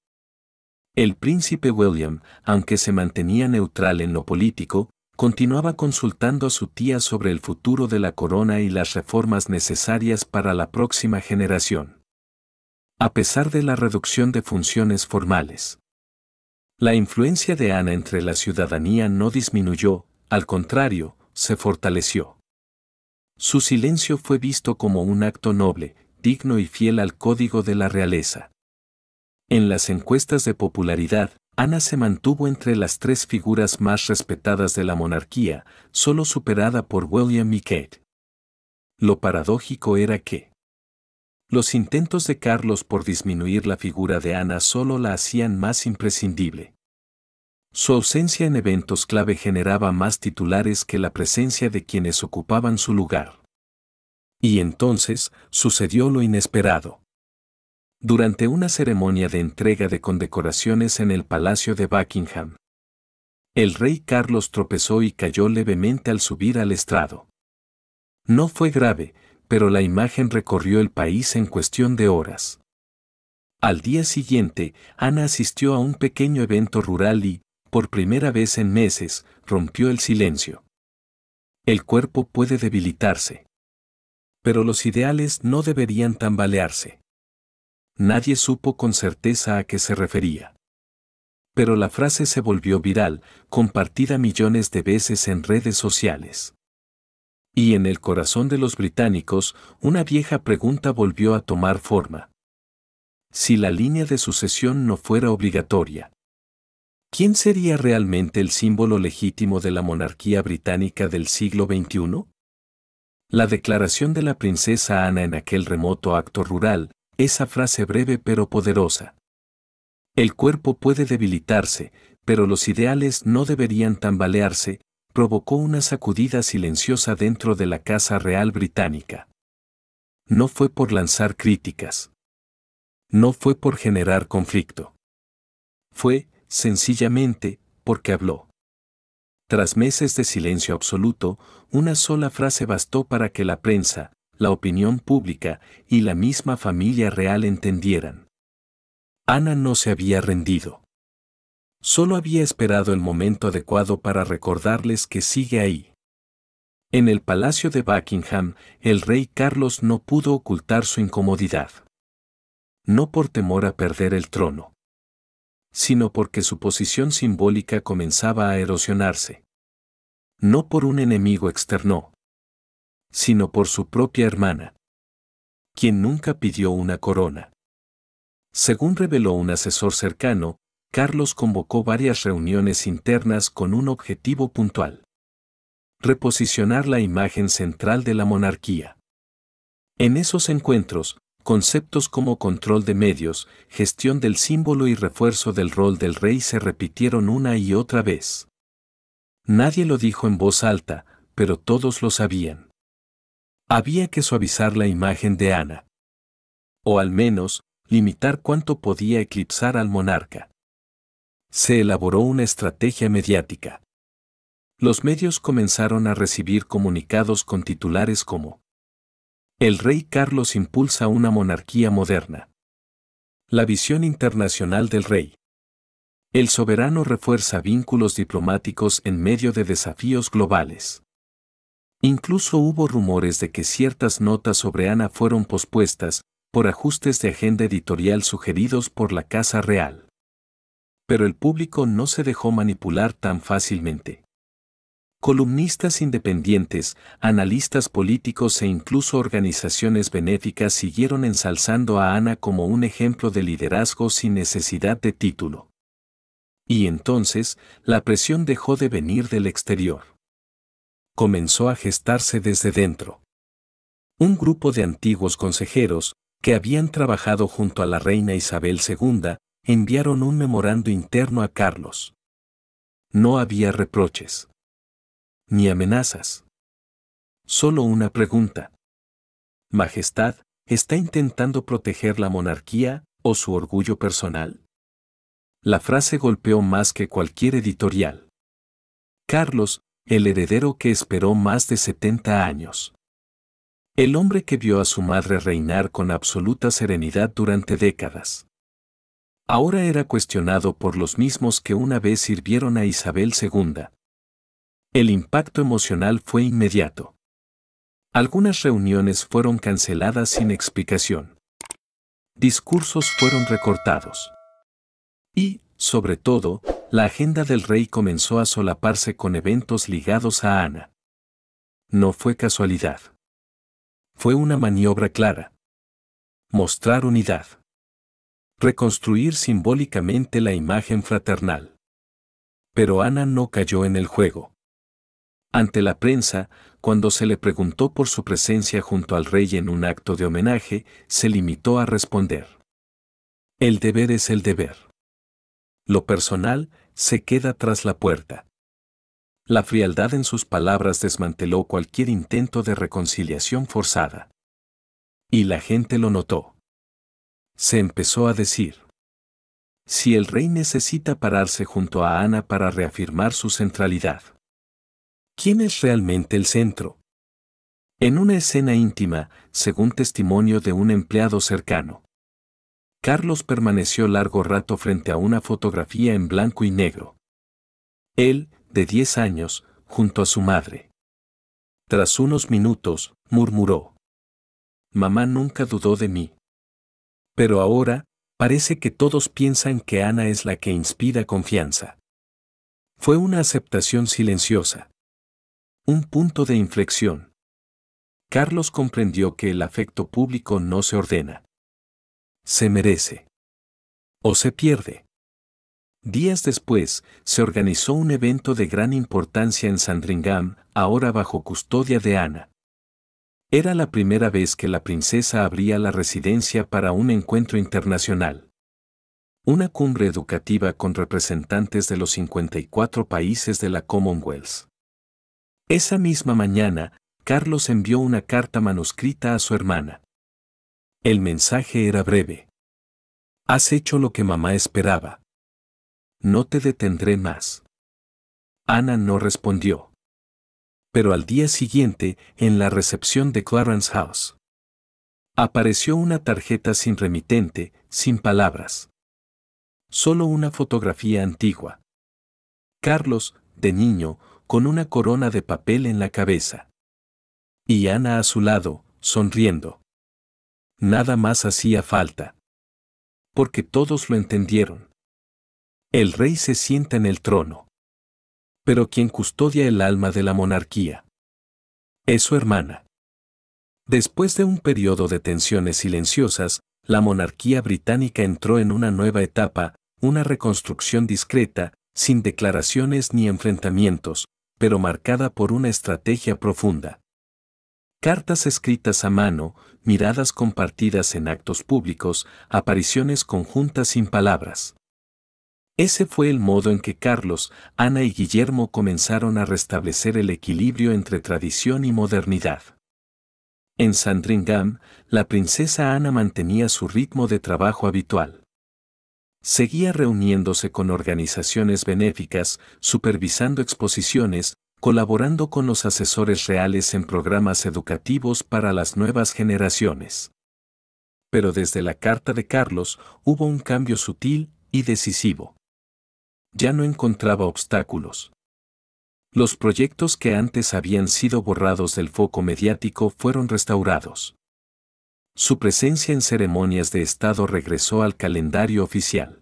El príncipe William, aunque se mantenía neutral en lo político, continuaba consultando a su tía sobre el futuro de la corona y las reformas necesarias para la próxima generación. A pesar de la reducción de funciones formales, la influencia de Ana entre la ciudadanía no disminuyó, al contrario, se fortaleció. Su silencio fue visto como un acto noble, digno y fiel al código de la realeza. En las encuestas de popularidad, Ana se mantuvo entre las 3 figuras más respetadas de la monarquía, solo superada por William y Kate. Lo paradójico era que los intentos de Carlos por disminuir la figura de Ana solo la hacían más imprescindible. Su ausencia en eventos clave generaba más titulares que la presencia de quienes ocupaban su lugar. Y entonces, sucedió lo inesperado. Durante una ceremonia de entrega de condecoraciones en el Palacio de Buckingham, el rey Carlos tropezó y cayó levemente al subir al estrado. No fue grave, pero la imagen recorrió el país en cuestión de horas. Al día siguiente, Ana asistió a un pequeño evento rural y, por primera vez en meses, rompió el silencio. El cuerpo puede debilitarse, pero los ideales no deberían tambalearse. Nadie supo con certeza a qué se refería. Pero la frase se volvió viral, compartida millones de veces en redes sociales. Y en el corazón de los británicos, una vieja pregunta volvió a tomar forma. Si la línea de sucesión no fuera obligatoria, ¿quién sería realmente el símbolo legítimo de la monarquía británica del siglo XXI? La declaración de la princesa Ana en aquel remoto acto rural, esa frase breve pero poderosa. El cuerpo puede debilitarse, pero los ideales no deberían tambalearse, provocó una sacudida silenciosa dentro de la Casa Real Británica. No fue por lanzar críticas. No fue por generar conflicto. Fue, sencillamente, porque habló. Tras meses de silencio absoluto, una sola frase bastó para que la prensa, la opinión pública y la misma familia real entendieran. Ana no se había rendido. Solo había esperado el momento adecuado para recordarles que sigue ahí. En el Palacio de Buckingham, el rey Carlos no pudo ocultar su incomodidad. No por temor a perder el trono, sino porque su posición simbólica comenzaba a erosionarse. No por un enemigo externo, sino por su propia hermana, quien nunca pidió una corona. Según reveló un asesor cercano, Carlos convocó varias reuniones internas con un objetivo puntual: reposicionar la imagen central de la monarquía. En esos encuentros, conceptos como control de medios, gestión del símbolo y refuerzo del rol del rey se repitieron una y otra vez. Nadie lo dijo en voz alta, pero todos lo sabían. Había que suavizar la imagen de Ana. O al menos, limitar cuánto podía eclipsar al monarca. Se elaboró una estrategia mediática. Los medios comenzaron a recibir comunicados con titulares como: el rey Carlos impulsa una monarquía moderna. La visión internacional del rey. El soberano refuerza vínculos diplomáticos en medio de desafíos globales. Incluso hubo rumores de que ciertas notas sobre Ana fueron pospuestas, por ajustes de agenda editorial sugeridos por la Casa Real. Pero el público no se dejó manipular tan fácilmente. Columnistas independientes, analistas políticos e incluso organizaciones benéficas siguieron ensalzando a Ana como un ejemplo de liderazgo sin necesidad de título. Y entonces, la presión dejó de venir del exterior. Comenzó a gestarse desde dentro. Un grupo de antiguos consejeros, que habían trabajado junto a la reina Isabel II, enviaron un memorando interno a Carlos. No había reproches. Ni amenazas. Solo una pregunta. Majestad, ¿está intentando proteger la monarquía o su orgullo personal? La frase golpeó más que cualquier editorial. Carlos, el heredero que esperó más de 70 años. El hombre que vio a su madre reinar con absoluta serenidad durante décadas. Ahora era cuestionado por los mismos que una vez sirvieron a Isabel II. El impacto emocional fue inmediato. Algunas reuniones fueron canceladas sin explicación. Discursos fueron recortados. Y, sobre todo, la agenda del rey comenzó a solaparse con eventos ligados a Ana. No fue casualidad. Fue una maniobra clara. Mostrar unidad. Reconstruir simbólicamente la imagen fraternal. Pero Ana no cayó en el juego. Ante la prensa, cuando se le preguntó por su presencia junto al rey en un acto de homenaje, se limitó a responder: el deber es el deber. Lo personal se queda tras la puerta. La frialdad en sus palabras desmanteló cualquier intento de reconciliación forzada. Y la gente lo notó. Se empezó a decir: si el rey necesita pararse junto a Ana para reafirmar su centralidad, ¿quién es realmente el centro? En una escena íntima, según testimonio de un empleado cercano, Carlos permaneció largo rato frente a una fotografía en blanco y negro. Él, de 10 años, junto a su madre. Tras unos minutos, murmuró: mamá nunca dudó de mí. Pero ahora, parece que todos piensan que Ana es la que inspira confianza. Fue una aceptación silenciosa. Un punto de inflexión. Carlos comprendió que el afecto público no se ordena. Se merece. O se pierde. Días después, se organizó un evento de gran importancia en Sandringham, ahora bajo custodia de Ana. Era la primera vez que la princesa abría la residencia para un encuentro internacional. Una cumbre educativa con representantes de los 54 países de la Commonwealth. Esa misma mañana, Carlos envió una carta manuscrita a su hermana. El mensaje era breve. Has hecho lo que mamá esperaba. No te detendré más. Ana no respondió. Pero al día siguiente, en la recepción de Clarence House, apareció una tarjeta sin remitente, sin palabras. Solo una fotografía antigua. Carlos, de niño, con una corona de papel en la cabeza. Y Ana a su lado, sonriendo. Nada más hacía falta. Porque todos lo entendieron. El rey se sienta en el trono. Pero quien custodia el alma de la monarquía es su hermana. Después de un periodo de tensiones silenciosas, la monarquía británica entró en una nueva etapa, una reconstrucción discreta, sin declaraciones ni enfrentamientos, pero marcada por una estrategia profunda. Cartas escritas a mano, miradas compartidas en actos públicos, apariciones conjuntas sin palabras. Ese fue el modo en que Carlos, Ana y Guillermo comenzaron a restablecer el equilibrio entre tradición y modernidad. En Sandringham, la princesa Ana mantenía su ritmo de trabajo habitual. Seguía reuniéndose con organizaciones benéficas, supervisando exposiciones, colaborando con los asesores reales en programas educativos para las nuevas generaciones. Pero desde la carta de Carlos hubo un cambio sutil y decisivo. Ya no encontraba obstáculos. Los proyectos que antes habían sido borrados del foco mediático fueron restaurados. Su presencia en ceremonias de Estado regresó al calendario oficial.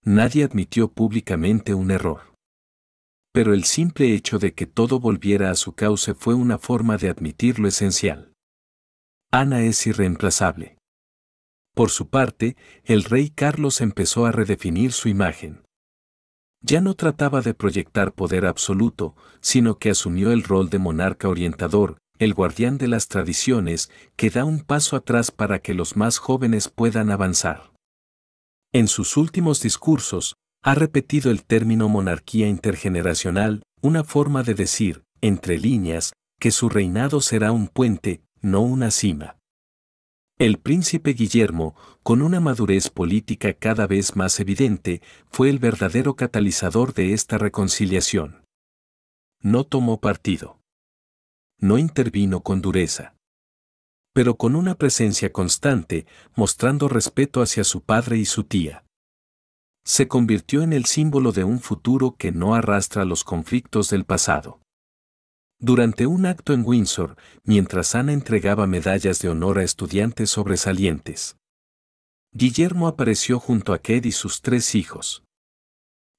Nadie admitió públicamente un error. Pero el simple hecho de que todo volviera a su cauce fue una forma de admitir lo esencial. Ana es irreemplazable. Por su parte, el rey Carlos empezó a redefinir su imagen. Ya no trataba de proyectar poder absoluto, sino que asumió el rol de monarca orientador, el guardián de las tradiciones, que da un paso atrás para que los más jóvenes puedan avanzar. En sus últimos discursos, ha repetido el término monarquía intergeneracional, una forma de decir, entre líneas, que su reinado será un puente, no una cima. El príncipe Guillermo, con una madurez política cada vez más evidente, fue el verdadero catalizador de esta reconciliación. No tomó partido. No intervino con dureza. Pero con una presencia constante, mostrando respeto hacia su padre y su tía. Se convirtió en el símbolo de un futuro que no arrastra los conflictos del pasado. Durante un acto en Windsor, mientras Ana entregaba medallas de honor a estudiantes sobresalientes, Guillermo apareció junto a Kate y sus 3 hijos.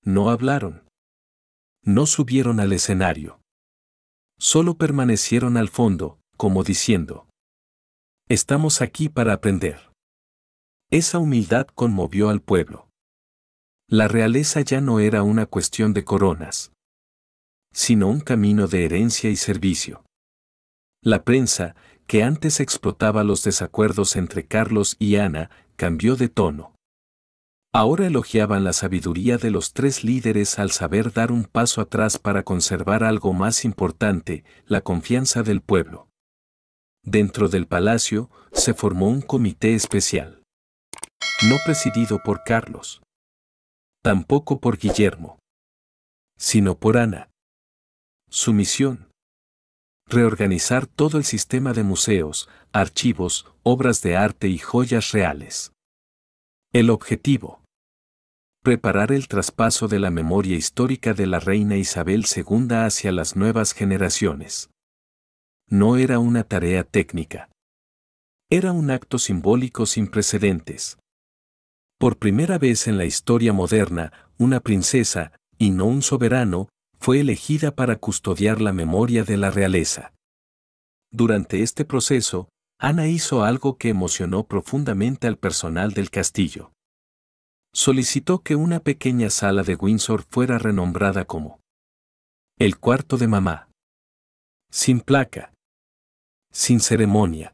No hablaron. No subieron al escenario. Solo permanecieron al fondo, como diciendo: estamos aquí para aprender. Esa humildad conmovió al pueblo. La realeza ya no era una cuestión de coronas, sino un camino de herencia y servicio. La prensa, que antes explotaba los desacuerdos entre Carlos y Ana, cambió de tono. Ahora elogiaban la sabiduría de los 3 líderes al saber dar un paso atrás para conservar algo más importante, la confianza del pueblo. Dentro del palacio, se formó un comité especial. No presidido por Carlos. Tampoco por Guillermo. Sino por Ana. Su misión: reorganizar todo el sistema de museos, archivos, obras de arte y joyas reales. El objetivo: preparar el traspaso de la memoria histórica de la reina Isabel II hacia las nuevas generaciones. No era una tarea técnica. Era un acto simbólico sin precedentes. Por primera vez en la historia moderna, una princesa, y no un soberano, fue elegida para custodiar la memoria de la realeza. Durante este proceso, Ana hizo algo que emocionó profundamente al personal del castillo. Solicitó que una pequeña sala de Windsor fuera renombrada como el cuarto de mamá. Sin placa. Sin ceremonia.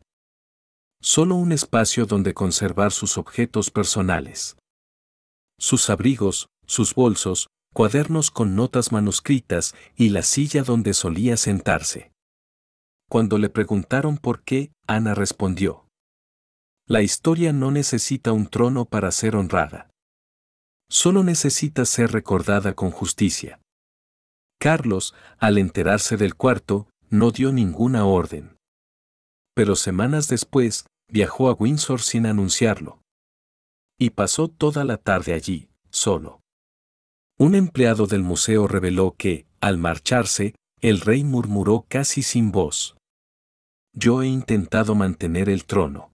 Solo un espacio donde conservar sus objetos personales. Sus abrigos, sus bolsos, cuadernos con notas manuscritas y la silla donde solía sentarse. Cuando le preguntaron por qué, Ana respondió: la historia no necesita un trono para ser honrada. Solo necesita ser recordada con justicia. Carlos, al enterarse del cuarto, no dio ninguna orden. Pero semanas después, viajó a Windsor sin anunciarlo. Y pasó toda la tarde allí, solo. Un empleado del museo reveló que, al marcharse, el rey murmuró casi sin voz: yo he intentado mantener el trono.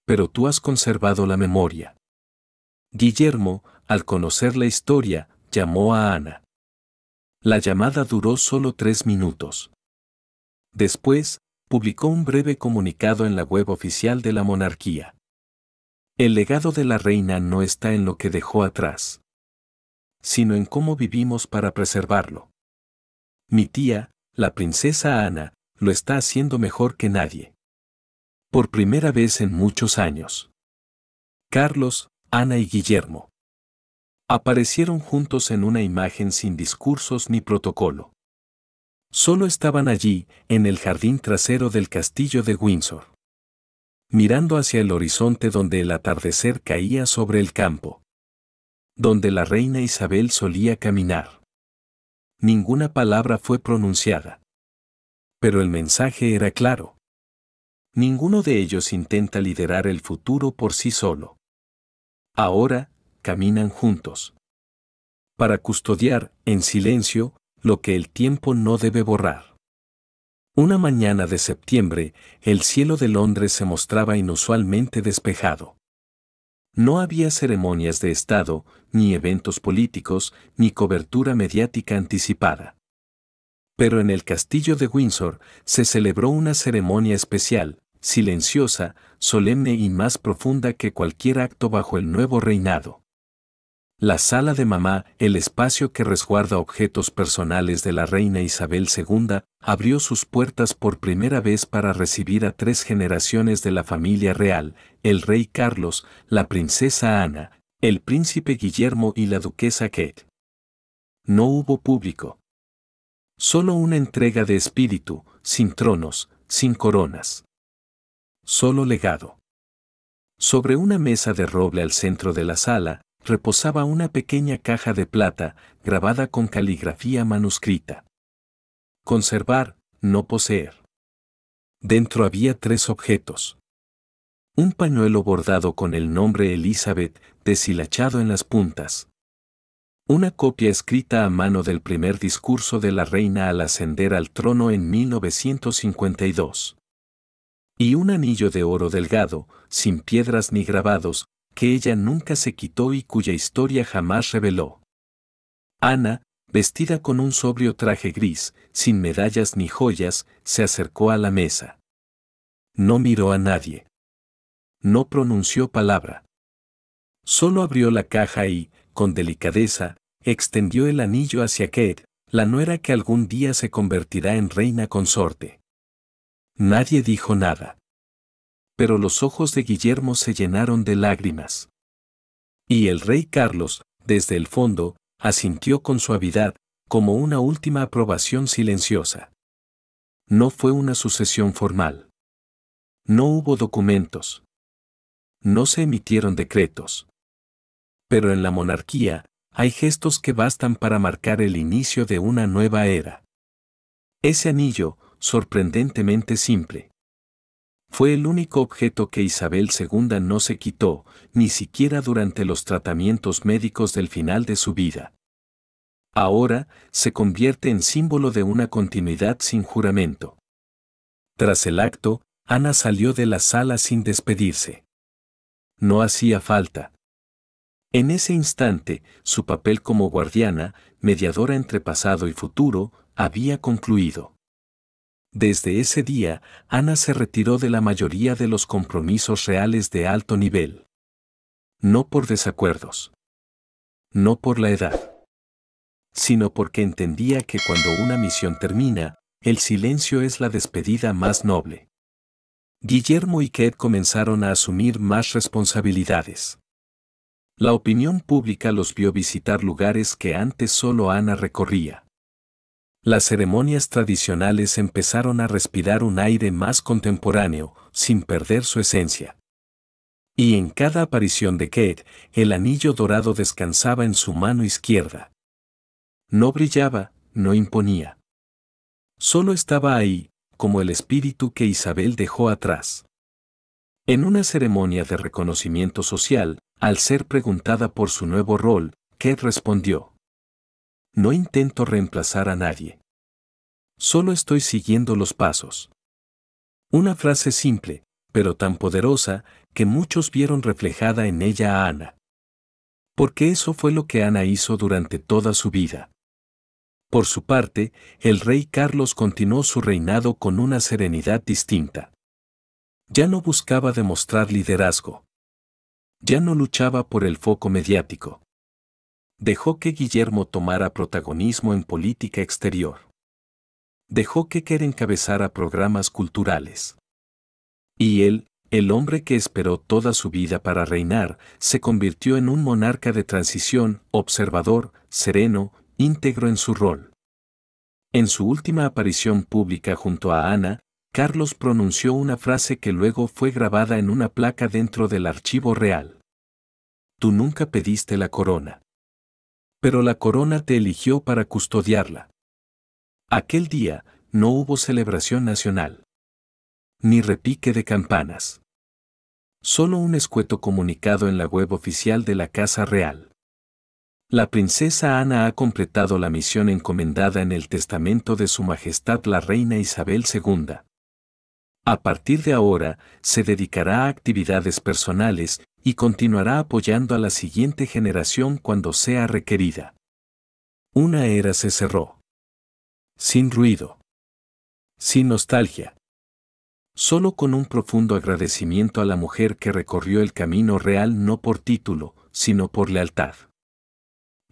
Pero tú has conservado la memoria. Guillermo, al conocer la historia, llamó a Ana. La llamada duró solo 3 minutos. Después, publicó un breve comunicado en la web oficial de la monarquía. El legado de la reina no está en lo que dejó atrás, sino en cómo vivimos para preservarlo. Mi tía, la princesa Ana, lo está haciendo mejor que nadie. Por primera vez en muchos años. Carlos, Ana y Guillermo aparecieron juntos en una imagen sin discursos ni protocolo. Solo estaban allí, en el jardín trasero del castillo de Windsor, mirando hacia el horizonte donde el atardecer caía sobre el campo, donde la reina Isabel solía caminar. Ninguna palabra fue pronunciada. Pero el mensaje era claro. Ninguno de ellos intenta liderar el futuro por sí solo. Ahora, caminan juntos. Para custodiar, en silencio, lo que el tiempo no debe borrar. Una mañana de septiembre, el cielo de Londres se mostraba inusualmente despejado. No había ceremonias de Estado, ni eventos políticos, ni cobertura mediática anticipada. Pero en el castillo de Windsor se celebró una ceremonia especial, silenciosa, solemne y más profunda que cualquier acto bajo el nuevo reinado. La sala de mamá, el espacio que resguarda objetos personales de la reina Isabel II, abrió sus puertas por primera vez para recibir a 3 generaciones de la familia real, el rey Carlos, la princesa Ana, el príncipe Guillermo y la duquesa Kate. No hubo público. Solo una entrega de espíritu, sin tronos, sin coronas. Solo legado. Sobre una mesa de roble al centro de la sala, reposaba una pequeña caja de plata, grabada con caligrafía manuscrita. Conservar, no poseer. Dentro había 3 objetos. Un pañuelo bordado con el nombre Elizabeth, deshilachado en las puntas. Una copia escrita a mano del primer discurso de la reina al ascender al trono en 1952. Y un anillo de oro delgado, sin piedras ni grabados, que ella nunca se quitó y cuya historia jamás reveló. Ana, vestida con un sobrio traje gris, sin medallas ni joyas, se acercó a la mesa. No miró a nadie. No pronunció palabra. Solo abrió la caja y, con delicadeza, extendió el anillo hacia Kate, la nuera que algún día se convertirá en reina consorte. Nadie dijo nada. Pero los ojos de Guillermo se llenaron de lágrimas. Y el rey Carlos, desde el fondo, asintió con suavidad, como una última aprobación silenciosa. No fue una sucesión formal. No hubo documentos. No se emitieron decretos. Pero en la monarquía, hay gestos que bastan para marcar el inicio de una nueva era. Ese anillo, sorprendentemente simple, fue el único objeto que Isabel II no se quitó, ni siquiera durante los tratamientos médicos del final de su vida. Ahora, se convierte en símbolo de una continuidad sin juramento. Tras el acto, Ana salió de la sala sin despedirse. No hacía falta. En ese instante, su papel como guardiana, mediadora entre pasado y futuro, había concluido. Desde ese día, Ana se retiró de la mayoría de los compromisos reales de alto nivel. No por desacuerdos. No por la edad. Sino porque entendía que cuando una misión termina, el silencio es la despedida más noble. Guillermo y Kate comenzaron a asumir más responsabilidades. La opinión pública los vio visitar lugares que antes solo Ana recorría. Las ceremonias tradicionales empezaron a respirar un aire más contemporáneo, sin perder su esencia. Y en cada aparición de Kate, el anillo dorado descansaba en su mano izquierda. No brillaba, no imponía. Solo estaba ahí, como el espíritu que Isabel dejó atrás. En una ceremonia de reconocimiento social, al ser preguntada por su nuevo rol, Kate respondió: no intento reemplazar a nadie. Solo estoy siguiendo los pasos. Una frase simple, pero tan poderosa, que muchos vieron reflejada en ella a Ana. Porque eso fue lo que Ana hizo durante toda su vida. Por su parte, el rey Carlos continuó su reinado con una serenidad distinta. Ya no buscaba demostrar liderazgo. Ya no luchaba por el foco mediático. Dejó que Guillermo tomara protagonismo en política exterior. Dejó que Quer encabezara programas culturales. Y él, el hombre que esperó toda su vida para reinar, se convirtió en un monarca de transición, observador, sereno, íntegro en su rol. En su última aparición pública junto a Ana, Carlos pronunció una frase que luego fue grabada en una placa dentro del archivo real. Tú nunca pediste la corona. Pero la corona te eligió para custodiarla. Aquel día, no hubo celebración nacional. Ni repique de campanas. Solo un escueto comunicado en la web oficial de la Casa Real. La princesa Ana ha completado la misión encomendada en el testamento de Su Majestad la Reina Isabel II. A partir de ahora, se dedicará a actividades personales y continuará apoyando a la siguiente generación cuando sea requerida. Una era se cerró. Sin ruido. Sin nostalgia. Solo con un profundo agradecimiento a la mujer que recorrió el camino real no por título, sino por lealtad.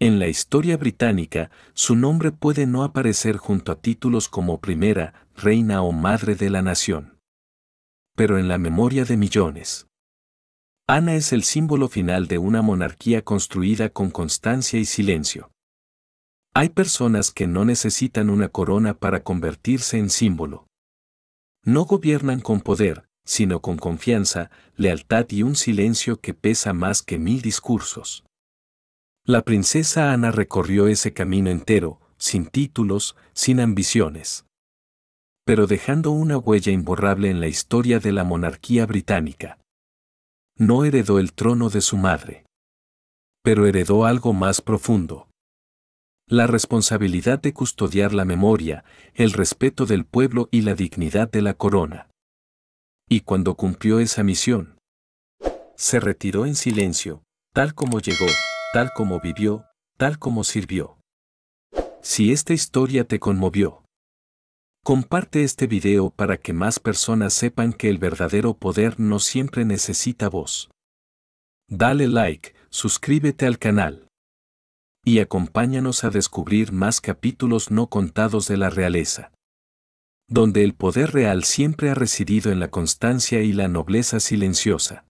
En la historia británica, su nombre puede no aparecer junto a títulos como primera, reina o madre de la nación. Pero en la memoria de millones. Ana es el símbolo final de una monarquía construida con constancia y silencio. Hay personas que no necesitan una corona para convertirse en símbolo. No gobiernan con poder, sino con confianza, lealtad y un silencio que pesa más que 1000 discursos. La princesa Ana recorrió ese camino entero, sin títulos, sin ambiciones. Pero dejando una huella imborrable en la historia de la monarquía británica. No heredó el trono de su madre. Pero heredó algo más profundo. La responsabilidad de custodiar la memoria, el respeto del pueblo y la dignidad de la corona. Y cuando cumplió esa misión, se retiró en silencio, tal como llegó, tal como vivió, tal como sirvió. Si esta historia te conmovió, comparte este video para que más personas sepan que el verdadero poder no siempre necesita voz. Dale like, suscríbete al canal. Y acompáñanos a descubrir más capítulos no contados de la realeza. Donde el poder real siempre ha residido en la constancia y la nobleza silenciosa.